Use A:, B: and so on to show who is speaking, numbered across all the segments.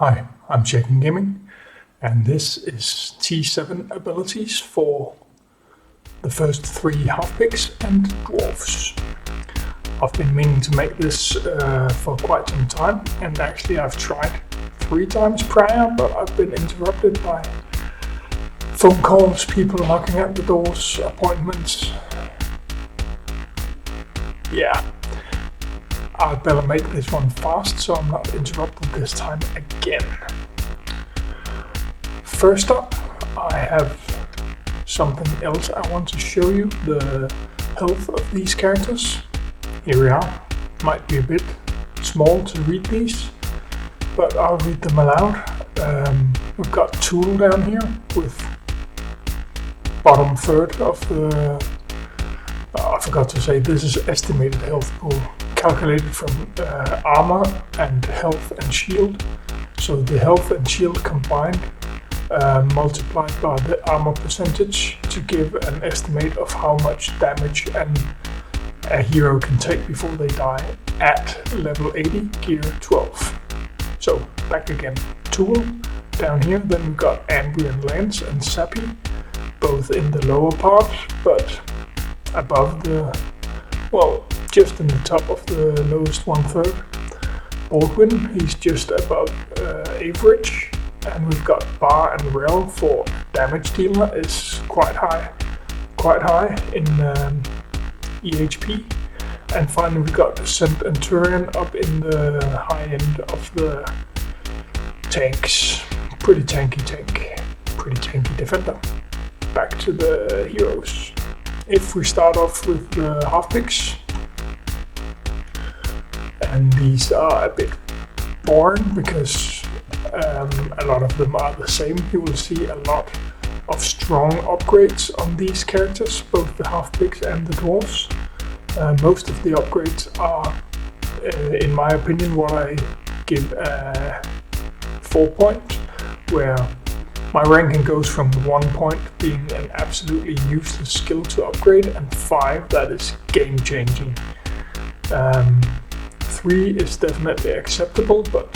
A: Hi, I'm Shaken Gaming, and this is T7 abilities for the first 3 half-pigs and dwarves. I've been meaning to make this for quite some time, and actually I've tried 3 times prior, but I've been interrupted by phone calls, people knocking at the doors, appointments. Yeah, I'd better make this one fast so I'm not interrupted this time again. First up, I have something else I want to show you, the health of these characters. Here we are. Might be a bit small to read these, but I'll read them aloud. We've got Toole down here with bottom third of the... I forgot to say, this is estimated health pool, calculated from armor and health and shield. So the health and shield combined multiplied by the armor percentage to give an estimate of how much damage a hero can take before they die at level 80, gear 12. So back again, Toole down here. Then we've got Ambu&Lance and Zappy, both in the lower part, but above just in the top of the lowest 1/3. Bordwin, he's just above average, and we've got Bar&Rel for damage dealer, is quite high in EHP, and finally we've got Cent&Turion up in the high end of the tanks. Pretty tanky defender. Back to the heroes. If we start off with the half-pigs, and these are a bit boring because a lot of them are the same. You will see a lot of strong upgrades on these characters, both the half-pigs and the dwarves. Most of the upgrades are, in my opinion, what I give a 4 point, where my ranking goes from 1 point being an absolutely useless skill to upgrade, and 5 that is game changing. 3 is definitely acceptable, but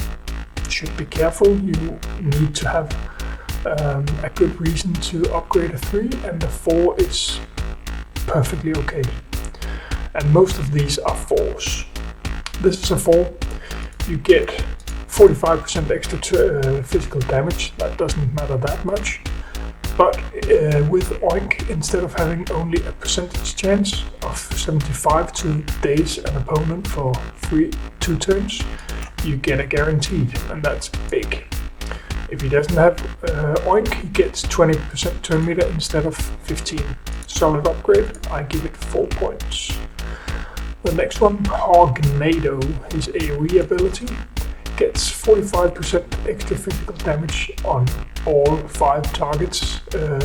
A: should be careful. You need to have a good reason to upgrade a 3, and a 4 is perfectly okay. And most of these are 4s. This is a 4. You get 45% extra physical damage. That doesn't matter that much. But with Oink, instead of having only a percentage chance of 75 to daze an opponent for 2 turns, you get a guaranteed, and that's big. If he doesn't have Oink, he gets 20% turn meter instead of 15. Solid upgrade. I give it 4 points. The next one, Hognado, his AoE ability, gets 45% extra physical damage on all 5 targets,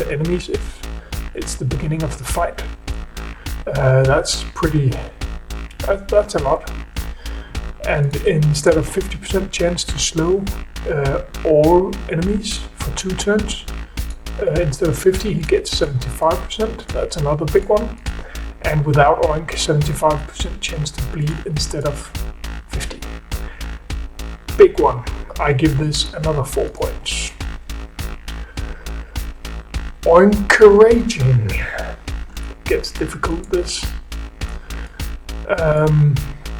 A: enemies, if it's the beginning of the fight. That's a lot. And instead of 50% chance to slow all enemies for 2 turns, instead of 50 he gets 75%. That's another big one. And without Oink, 75% chance to bleed instead of 50. Big one. I give this another 4 points. Encouraging. Gets difficult, this.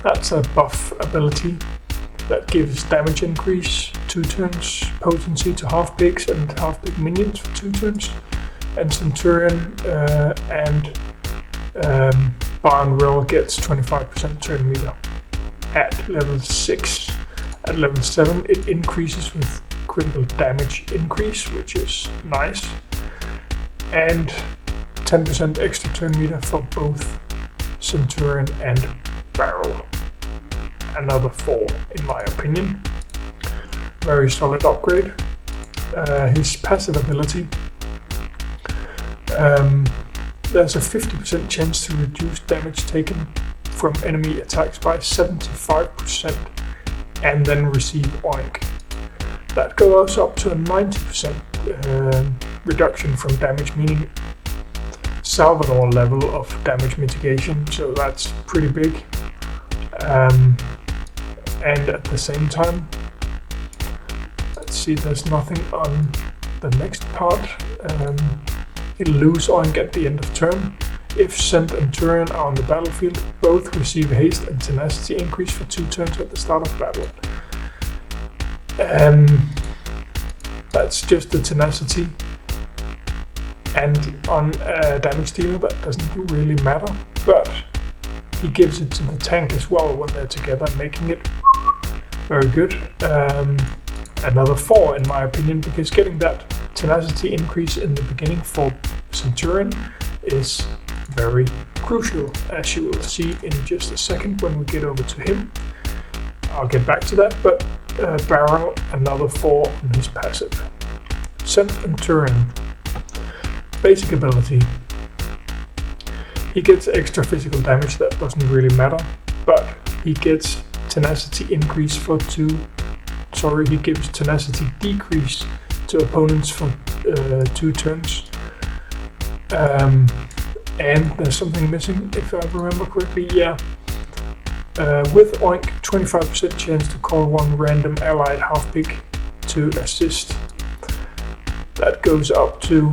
A: That's a buff ability that gives damage increase 2 turns, potency to half-pigs and half-pig minions for 2 turns, and Cent&Turion and Bar&Rel gets 25% turn meter at level 6. At level 7 it increases with critical damage increase, which is nice, and 10% extra turn meter for both Cent&Turion and Barrel. Another 4 in my opinion. Very solid upgrade. His passive ability, there's a 50% chance to reduce damage taken from enemy attacks by 75%. And then receive Oink. That goes up to a 90% reduction from damage, meaning Salvador level of damage mitigation, so that's pretty big. And at the same time, let's see, there's nothing on the next part. It'll lose Oink at the end of turn. If Cent&Turion are on the battlefield, both receive haste and tenacity increase for 2 turns at the start of battle. That's just the tenacity. And on a damage dealer that doesn't really matter, but he gives it to the tank as well when they're together, making it very good. Another 4 in my opinion, because getting that tenacity increase in the beginning for Cent&Turion is very crucial, as you will see in just a second when we get over to him. I'll get back to that, but Barrel, another 4 on his passive. Cent&Turion, basic ability. He gets extra physical damage, that doesn't really matter, but he gets tenacity increase for he gives tenacity decrease to opponents for 2 turns. And there's something missing, if I remember correctly. Yeah. With Oink, 25% chance to call 1 random allied half-pig to assist. That goes up to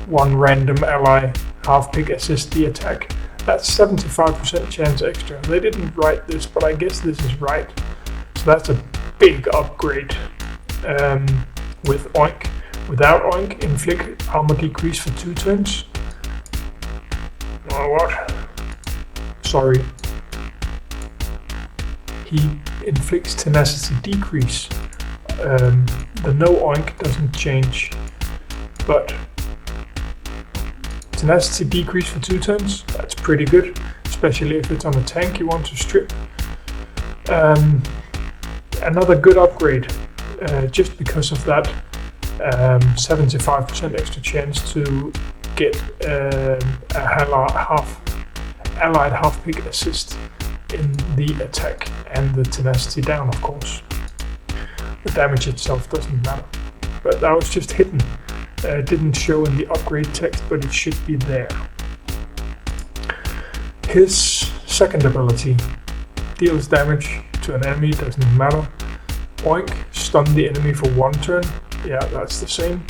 A: 1 random ally half-pig assist the attack. That's 75% chance extra. They didn't write this, but I guess this is right. So that's a big upgrade. With Oink. Without Oink, inflict armor decrease for 2 turns. Oh, what? Sorry. He inflicts tenacity decrease. The no Oink doesn't change, but tenacity decrease for 2 turns, that's pretty good, especially if it's on a tank you want to strip. Another good upgrade, just because of that 75% extra chance to get allied half-pig assist in the attack, and the tenacity down, of course. The damage itself doesn't matter, but that was just hidden. Didn't show in the upgrade text, but it should be there. His second ability deals damage to an enemy, doesn't matter. Oink, stun the enemy for 1 turn. Yeah, that's the same.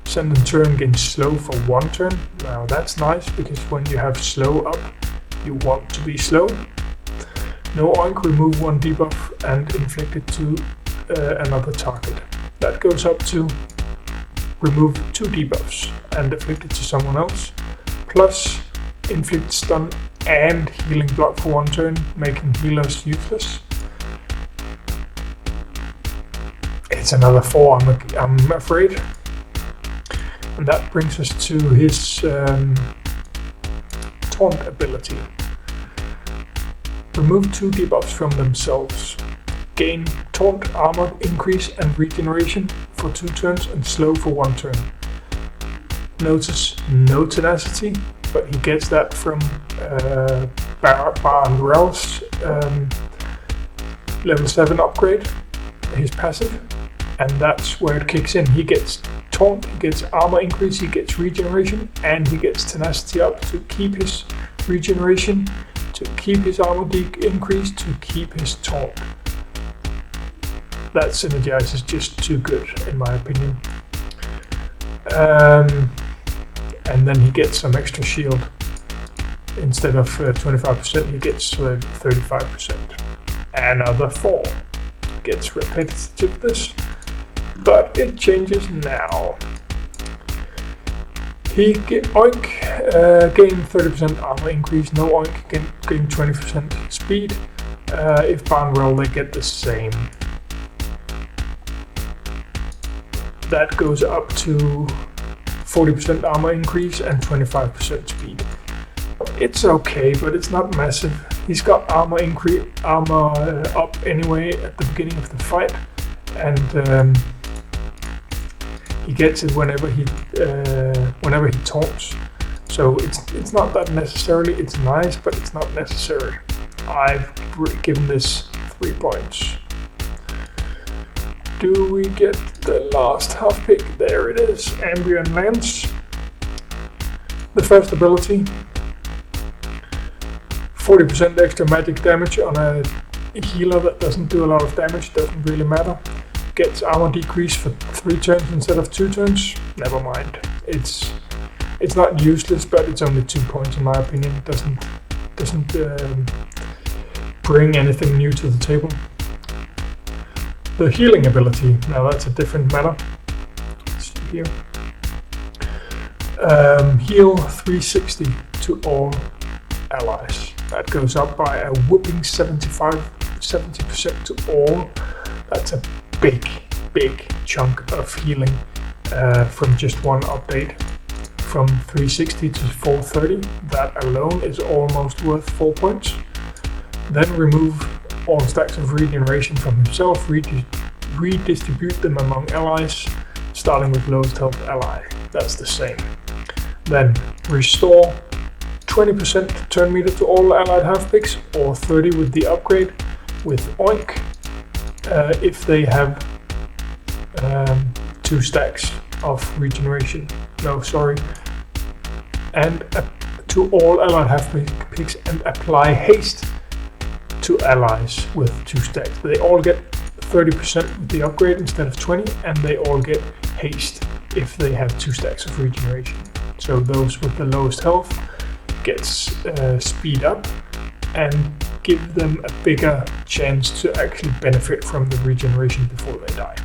A: Cent&Turion gains slow for 1 turn. Now that's nice, because when you have slow up, you want to be slow. No Oink, remove 1 debuff and inflict it to another target. That goes up to remove 2 debuffs and inflict it to someone else, plus inflict stun and healing block for 1 turn, making healers useless. It's another 4, I'm afraid. And that brings us to his taunt ability. Remove 2 debuffs from themselves. Gain taunt, armor increase and regeneration for 2 turns and slow for 1 turn. Notice no tenacity, but he gets that from Bar&Rel's level 7 upgrade, his passive, and that's where it kicks in. He gets taunt, he gets armor increase, he gets regeneration, and he gets tenacity up to keep his regeneration, to keep his armor increase, to keep his taunt. That synergies is just too good, in my opinion. And then he gets some extra shield. Instead of 25%, he gets 35%. Another 4 gets repetitiveness, but it changes now. Oink gain 30% armor increase, no Oink gain 20% speed. If Bar&Rel, they get the same. That goes up to 40% armor increase and 25% speed. It's okay, but it's not massive. He's got armor up anyway at the beginning of the fight, and he gets it whenever he taunts. So it's not that necessarily. It's nice, but it's not necessary. I've given this 3 points. Do we get the last half pick? There it is, Ambu&Lance. The first ability, 40% extra magic damage on a healer that doesn't do a lot of damage, doesn't really matter. gets armor decrease for 3 turns instead of 2 turns. Never mind. It's not useless, but it's only 2 points in my opinion. It doesn't bring anything new to the table. The healing ability, now that's a different matter. Let's see here. Heal 360 to all allies. That goes up by a whooping 70% to all. That's a big chunk of healing from just one update. From 360 to 430, that alone is almost worth 4 points. Then remove all stacks of regeneration from himself, redistribute them among allies, starting with lowest health ally. That's the same. Then restore 20% turn meter to all allied half-pigs, or 30 with the upgrade with Oink if they have 2 stacks of regeneration. No, sorry. And to all allied half-pigs, and apply haste to allies with 2 stacks. They all get 30% with the upgrade instead of 20, and they all get haste if they have 2 stacks of regeneration. So those with the lowest health gets speed up and give them a bigger chance to actually benefit from the regeneration before they die.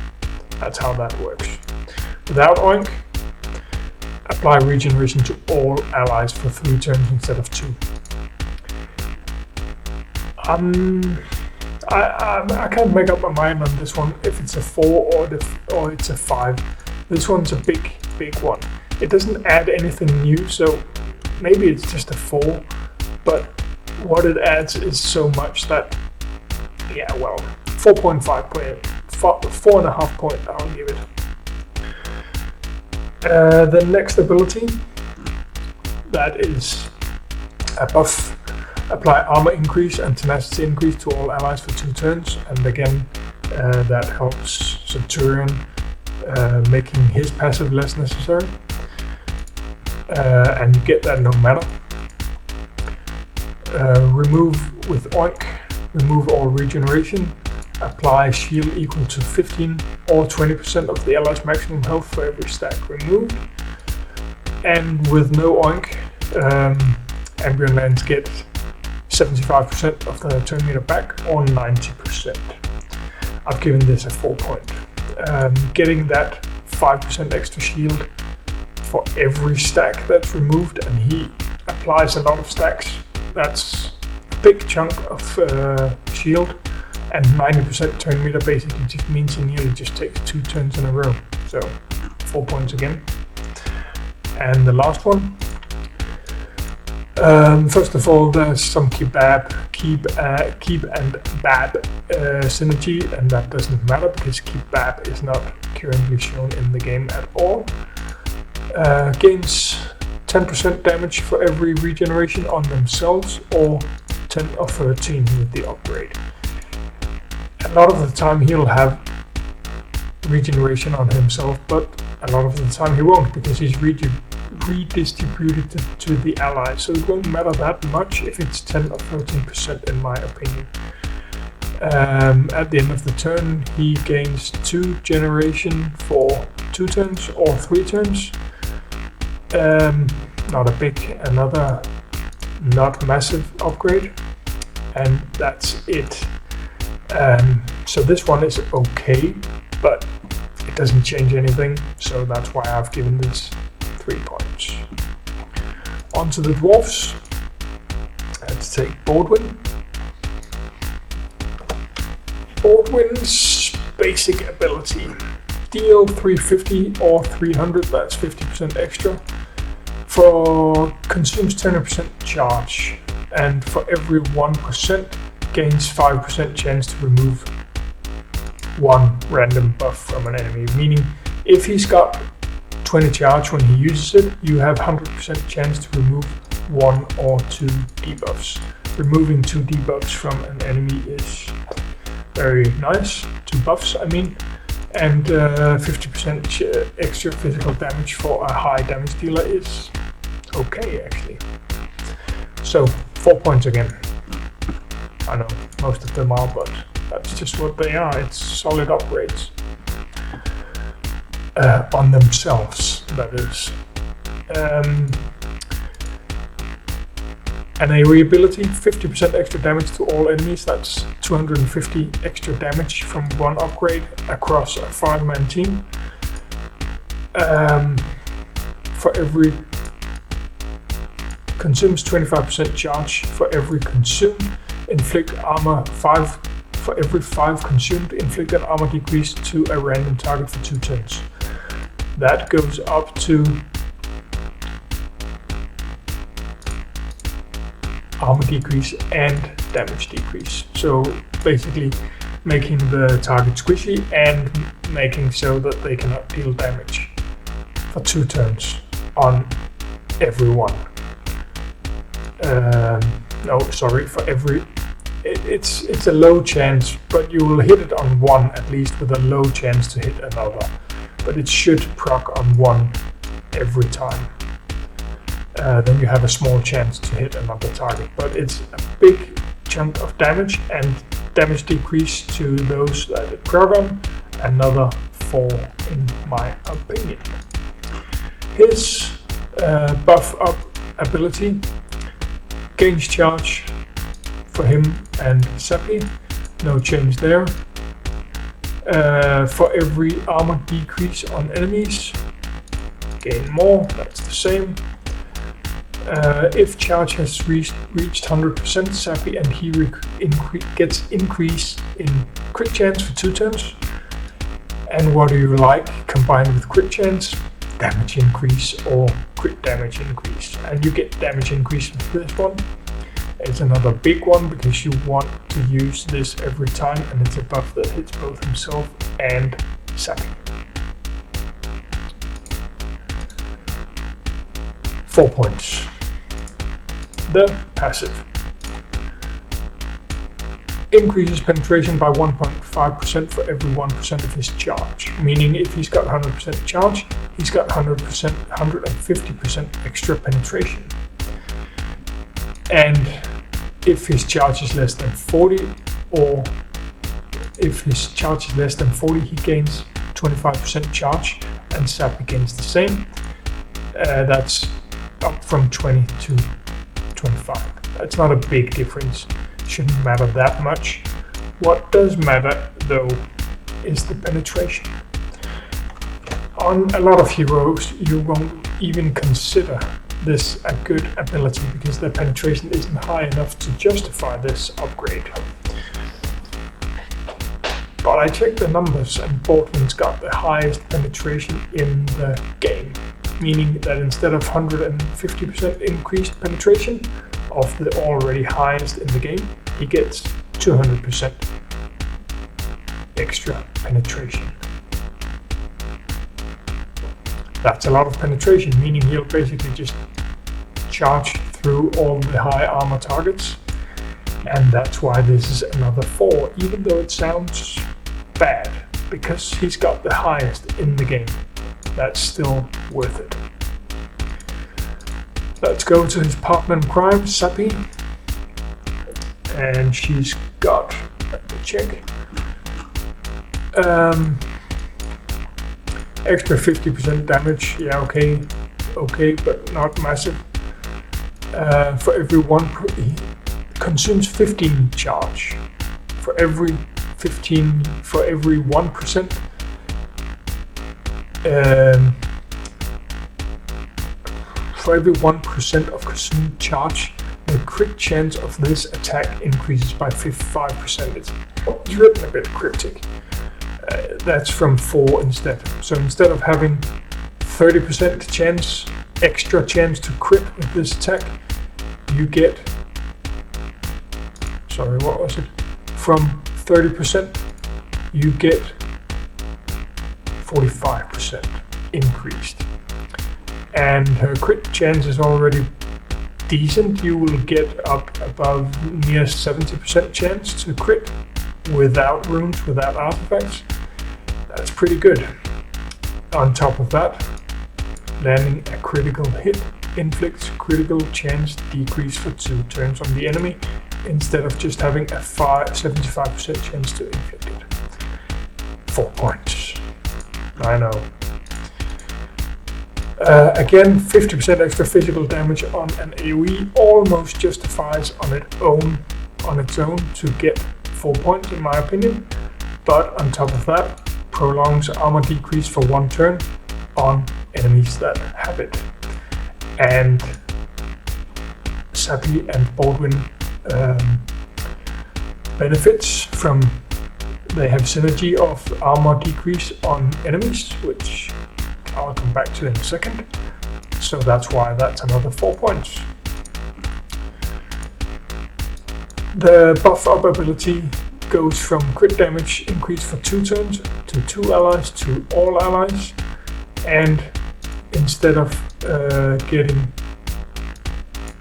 A: That's how that works. Without Oink, apply regeneration to all allies for 3 turns instead of 2. I can't make up my mind on this one if it's a 4 or it's a 5. This one's a big one. It doesn't add anything new, so maybe it's just a 4, but what it adds is so much that, yeah, well, 4.5 point, 4.5 point, I'll give it. The next ability, that is a buff. Apply armor increase and tenacity increase to all allies for 2 turns, and again, that helps Cent&Turion, making his passive less necessary. And you get that no matter. Remove with Oink, remove all regeneration, apply shield equal to 15 or 20% of the allies' maximum health for every stack removed. And with no Oink, Ambu&Lance get 75% of the turn meter back, or 90%. I've given this a 4 point. Getting that 5% extra shield for every stack that's removed, and he applies a lot of stacks. That's a big chunk of shield, and 90% turn meter basically just means he nearly just takes 2 turns in a row. So 4 points again. And the last one. First of all, there's some keep and bab synergy, and that doesn't matter because keep bab is not currently shown in the game at all. Gains 10% damage for every regeneration on themselves, or 10 or 13 with the upgrade. A lot of the time he'll have regeneration on himself, but a lot of the time he won't, because he's redistributed to the allies, so it won't matter that much if it's 10 or 13% in my opinion. At the end of the turn, he gains 2 generation for 2 turns or 3 turns. Not a big, another not massive upgrade, and that's it. So this one is okay, but it doesn't change anything, so that's why I've given this 3 points. On to the dwarves. Let's take Bordwin. Bordwin's basic ability. Deal 350 or 300, that's 50% extra. Consumes 10% charge, and for every 1% gains 5% chance to remove 1 random buff from an enemy. Meaning, if he's got 20 charge when he uses it, you have 100% chance to remove 1 or 2 debuffs. Removing 2 debuffs from an enemy is very nice. 2 buffs, I mean. And 50% extra physical damage for a high damage dealer is okay, actually. So 4 points again. I know most of them are, but that's just what they are. It's solid upgrades. on themselves, that is. An AoE ability, 50% extra damage to all enemies. That's 250 extra damage from one upgrade across a 5-man team. For every consumes 25% charge for every consumed. Inflict armor 5 for every 5 consumed. Inflict an armor decrease to a random target for 2 turns. That goes up to armor decrease and damage decrease. So basically making the target squishy and making so that they cannot deal damage for 2 turns on everyone. No, sorry, for every... It's a low chance, but you will hit it on one at least with a low chance to hit another. But it should proc on one every time. Then you have a small chance to hit another target. But it's a big chunk of damage, and damage decrease to those that it proc on, another 4 in my opinion. His buff up ability gains charge for him and Zappy, no change there. For every armor decrease on enemies, gain more, that's the same. If charge has reached 100%, Zappy and he gets increase in crit chance for 2 turns. And what do you like combined with crit chance? Damage increase or crit damage increase. And you get damage increase with this one. It's another big one because you want to use this every time, and it's a buff that hits both himself and Zappy. 4 points. The passive increases penetration by 1.5% for every 1% of his charge. Meaning if he's got 100% charge, he's got 150% extra penetration. And if his charge is less than 40, or if his charge is less than 40, he gains 25% charge, and Zappy gains the same. That's up from 20 to 25. That's not a big difference. Shouldn't matter that much. What does matter though is the penetration. On a lot of heroes, you won't even consider this a good ability because their penetration isn't high enough to justify this upgrade. But I checked the numbers, and Bordwin's got the highest penetration in the game, meaning that instead of 150% increased penetration of the already highest in the game, he gets 200% extra penetration. That's a lot of penetration, meaning he'll basically just charge through all the high armor targets, and that's why this is another 4, even though it sounds bad, because he's got the highest in the game. That's still worth it. Let's go to his partner in crime, Zappy, and she's got, let me check, extra 50% damage. Yeah, okay, but not massive. For every one, he consumes 15 charge. For every 1%. For every 1% of consumed charge, the crit chance of this attack increases by 55%. It's written a bit cryptic. That's from 4 instead. So instead of having 30% chance, extra chance to crit with this attack, you get, sorry, what was it? From 30%, you get 45% increased. And her crit chance is already decent. You will get up above near 70% chance to crit without runes, without artifacts. That's pretty good. On top of that, landing a critical hit inflicts critical chance decrease for 2 turns on the enemy, instead of just having a 75% chance to inflict it. 4 points. I know, Again, 50% extra physical damage on an AoE almost justifies on its own to get 4 points in my opinion, but on top of that, prolongs armor decrease for 1 turn on enemies that have it. And Zappy and Bordwin benefits from, they have synergy of armor decrease on enemies, which I'll come back to in a second. So that's why that's another 4 points. The buff up ability goes from crit damage increase for 2 turns to 2 allies to all allies, and instead of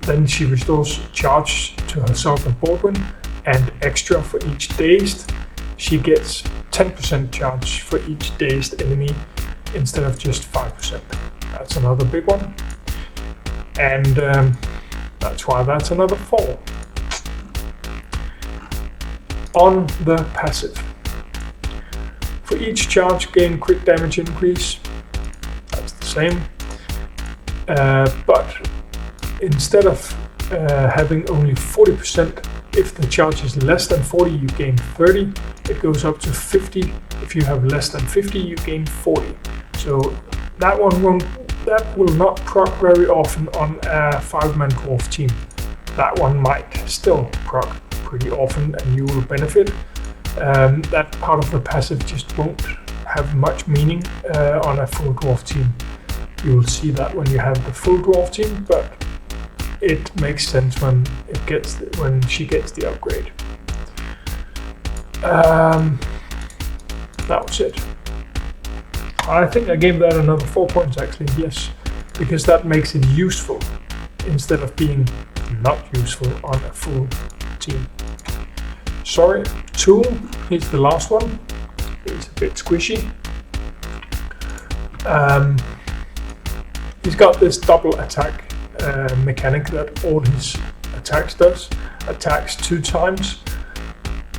A: then she restores charge to herself and Bordwin, and extra for each dazed. She gets 10% charge for each dazed enemy instead of just 5%. That's another big one, and that's why that's another 4. On the passive, for each charge gain crit damage increase, that's the same, but instead of having only 40%, if the charge is less than 40 you gain 30, it goes up to 50. If you have less than 50 you gain 40. So that will not proc very often on a 5-man dwarf team. That one might still proc pretty often and you will benefit. That part of the passive just won't have much meaning on a full dwarf team. You will see that when you have the full dwarf team, but it makes sense when she gets the upgrade. That was it. I think I gave that another 4 points actually, yes, because that makes it useful instead of being not useful on a full team. Sorry, Toole, he's the last one. He's a bit squishy. He's got this double attack mechanic that all his attacks does. Attacks 2 times,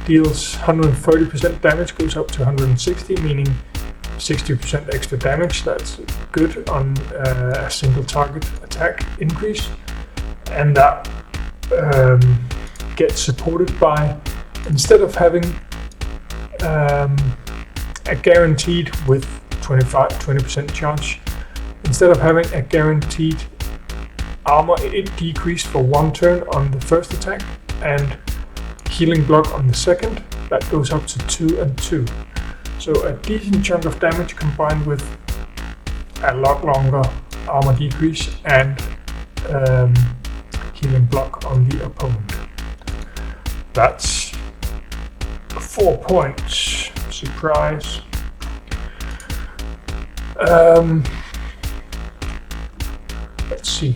A: deals 130% damage, goes up to 160, meaning 60% extra damage. That's good on a single target attack increase, and that gets supported by, instead of having a guaranteed with 20% charge, instead of having a guaranteed armor decreased for 1 turn on the first attack and healing block on the second, that goes up to 2 and 2. So a decent chunk of damage combined with a lot longer armor decrease and healing block on the opponent. That's 4 points. Surprise. Let's see.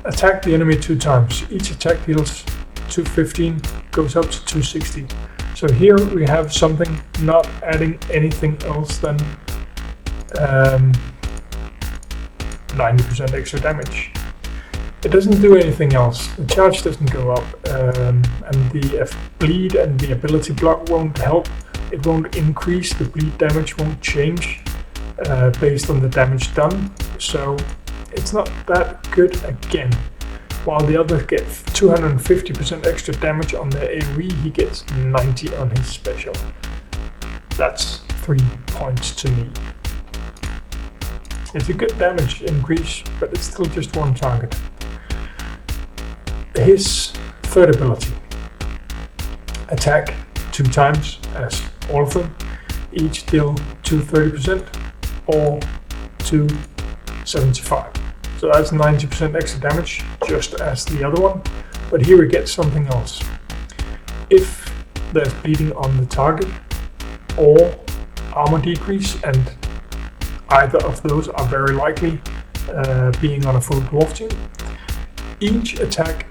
A: Attack the enemy 2 times. Each attack deals 215, goes up to 260. So here we have something not adding anything else than 90% extra damage. It doesn't do anything else. The charge doesn't go up, and the bleed and the ability block won't help. It won't increase. The bleed damage won't change based on the damage done. So it's not that good again. While the other gets 250% extra damage on the AoE, he gets 90 on his special. That's 3 points to me. It's a good damage increase, but it's still just 1 target. His third ability. Attack 2 times, as all of them. Each deal 230% or 275. So that's 90% extra damage, just as the other one. But here we get something else. If there's bleeding on the target or armor decrease, and either of those are very likely being on a full dwarf team, each attack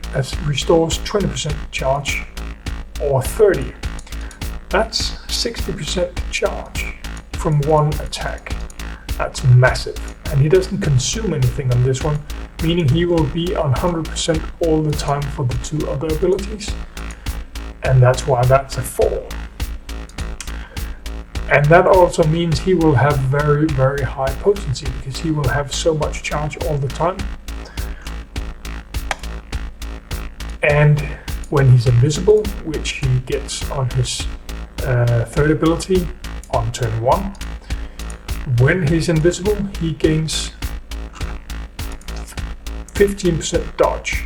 A: restores 20% charge or 30. That's 60% charge from 1 attack. That's massive. And he doesn't consume anything on this one, meaning he will be on 100% all the time for the 2 other abilities. And that's why that's a 4. And that also means he will have very, very high potency because he will have so much charge all the time. And when he's invisible, which he gets on his third ability on turn 1, when he's invisible, he gains 15% dodge,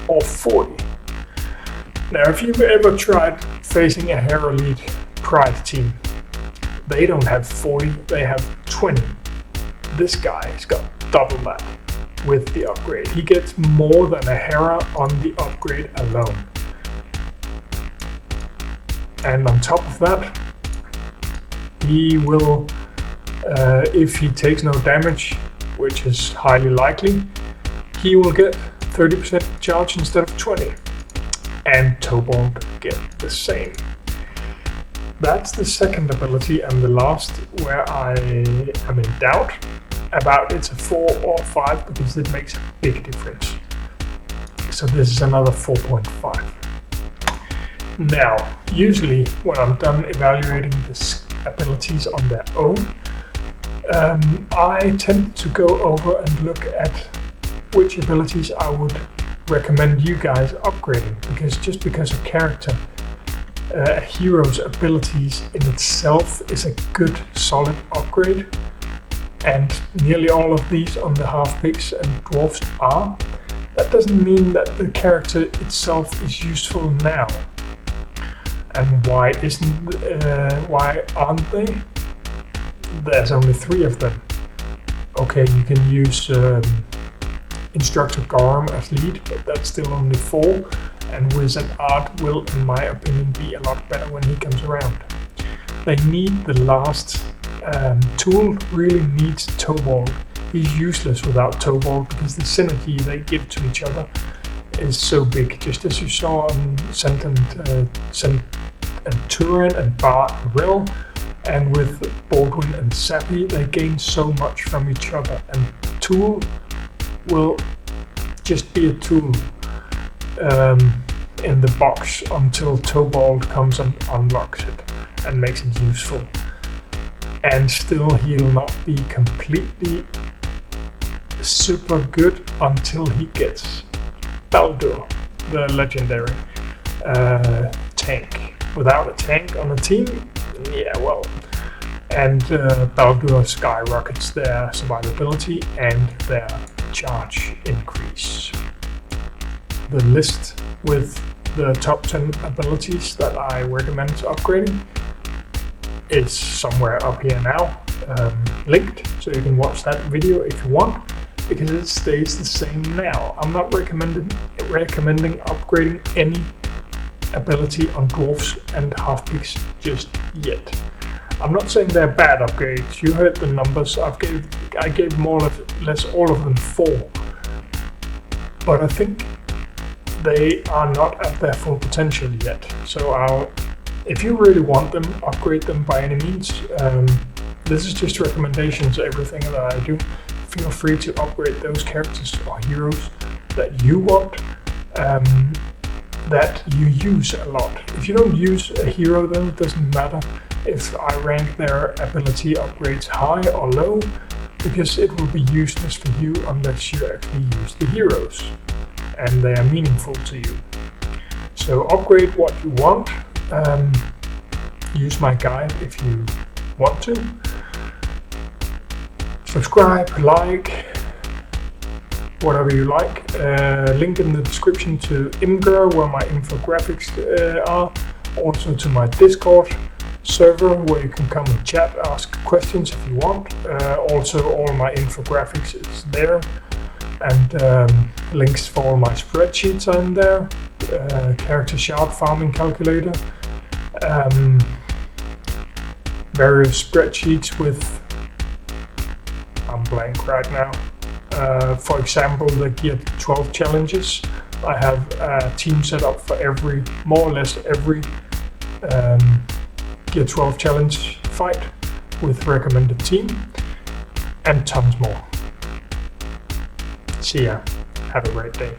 A: or 40. Now, if you've ever tried facing a Hero Elite Pride team, they don't have 40, they have 20. This guy's got double that with the upgrade. He gets more than a Hera on the upgrade alone. And on top of that, he will, if he takes no damage, which is highly likely, he will get 30% charge instead of 20. And Toole get the same. That's the second ability, and the last where I am in doubt about it's a 4 or 5 because it makes a big difference. So this is another 4.5. Now, usually when I'm done evaluating the abilities on their own, I tend to go over and look at which abilities I would recommend you guys upgrading, because just because a character, a hero's abilities in itself is a good solid upgrade, and nearly all of these on the half-pigs and dwarves are, that doesn't mean that the character itself is useful now. And why aren't they? There's only 3 of them. Okay, you can use Instructor Gorham as lead, but that's still only 4, and Wizard Art will, in my opinion, be a lot better when he comes around. They need the last. Toole really needs Toole. He's useless without Toole because the synergy they give to each other is so big, just as you saw on Cent&Turion and Bar&Rel, and with Bordwin and Zappy, they gain so much from each other, and Toole will just be a tool in the box until Toole comes and unlocks it and makes it useful. And still he'll not be completely super good until he gets Baldur, the legendary tank. Without a tank on a team, yeah, well. And Baldur skyrockets their survivability and their charge increase. The list with the top 10 abilities that I recommend upgrading is somewhere up here now, linked, so you can watch that video if you want, because it stays the same now. I'm not recommending upgrading any ability on dwarves and half-pigs just yet. I'm not saying they're bad upgrades. You heard the numbers. I gave more or less all of them 4, but I think they are not at their full potential yet. So if you really want them, upgrade them by any means. This is just recommendations. Everything that I do, feel free to upgrade those characters or heroes that you want, that you use a lot. If you don't use a hero, then it doesn't matter if I rank their ability upgrades high or low, because it will be useless for you unless you actually use the heroes and they are meaningful to you. So upgrade what you want. Use my guide if you want to. Subscribe, like, whatever you like. Link in the description to Imgur, where my infographics are. Also to my Discord server, where you can come and chat, ask questions if you want. Also all my infographics is there, and links for all my spreadsheets are in there. Character chart farming calculator, various spreadsheets with, I'm blank right now. For example, the Gear 12 challenges. I have a team set up for more or less every Gear 12 challenge fight with recommended team, and tons more. See ya. Have a great day.